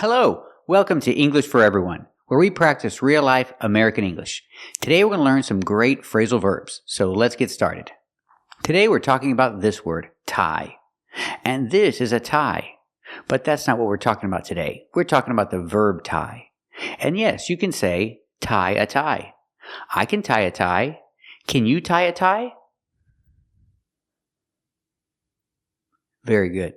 Hello, welcome to English for Everyone, where we practice real-life American English. Today we're going to learn some great phrasal verbs, so let's get started. Today we're talking about this word, tie. And this is a tie. But that's not what we're talking about today. We're talking about the verb tie. And yes, you can say, tie a tie. I can tie a tie. Can you tie a tie? Very good.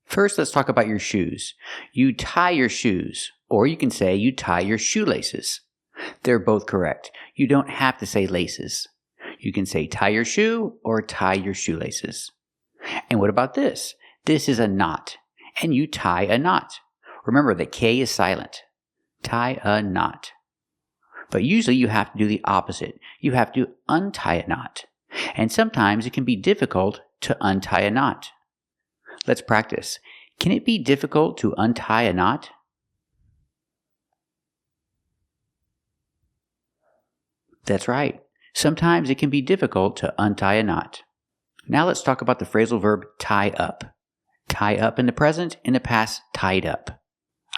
First, let's talk about your shoes. You tie your shoes, or you can say you tie your shoelaces. They're both correct. You don't have to say laces. You can say tie your shoe or tie your shoelaces. And what about this? This is a knot, and you tie a knot. Remember, the K is silent. Tie a knot. But usually you have to do the opposite. You have to untie a knot. And sometimes it can be difficult to untie a knot. Let's practice. Can it be difficult to untie a knot? That's right. Sometimes it can be difficult to untie a knot. Now let's talk about the phrasal verb tie up. Tie up in the present, in the past, tied up.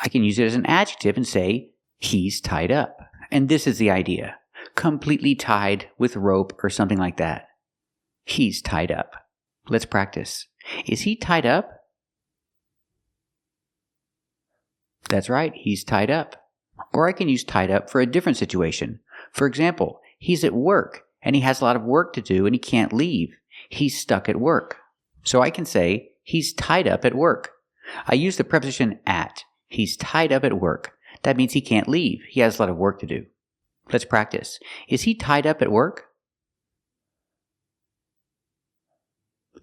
I can use it as an adjective and say, he's tied up. And this is the idea. Completely tied with rope or something like that. He's tied up. Let's practice. Is he tied up? That's right, he's tied up. Or I can use tied up for a different situation. For example, he's at work and he has a lot of work to do and he can't leave. He's stuck at work. So I can say, he's tied up at work. I use the preposition at. He's tied up at work. That means he can't leave. He has a lot of work to do. Let's practice. Is he tied up at work?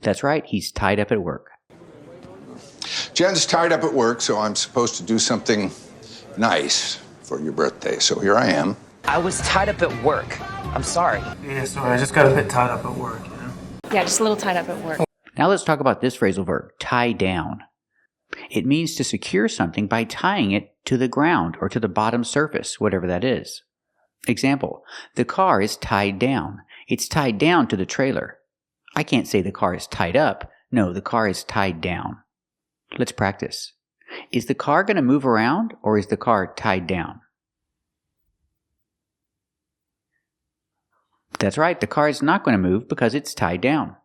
That's right, he's tied up at work. Jen's tied up at work, so I'm supposed to do something nice for your birthday. So here I am. I was tied up at work. I'm sorry. Yeah, sorry. I just got a bit tied up at work, you know? Yeah, just a little tied up at work. Now let's talk about this phrasal verb, tie down. It means to secure something by tying it to the ground or to the bottom surface, whatever that is. Example, the car is tied down. It's tied down to the trailer. I can't say the car is tied up. No, the car is tied down. Let's practice. Is the car going to move around or is the car tied down? That's right, the car is not going to move because it's tied down.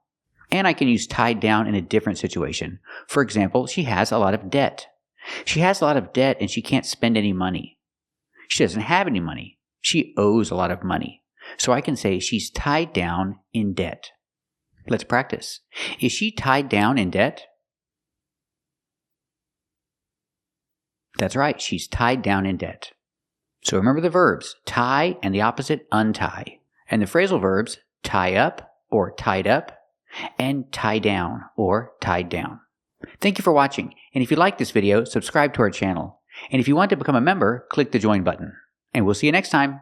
And I can use tied down in a different situation. For example, she has a lot of debt. She has a lot of debt and she can't spend any money. She doesn't have any money. She owes a lot of money. So I can say she's tied down in debt. Let's practice. Is she tied down in debt? That's right, she's tied down in debt. So remember the verbs, tie and the opposite, untie. And the phrasal verbs, tie up or tied up, and tie down or tied down. Thank you for watching. And if you like this video, subscribe to our channel. And if you want to become a member, click the join button. And we'll see you next time.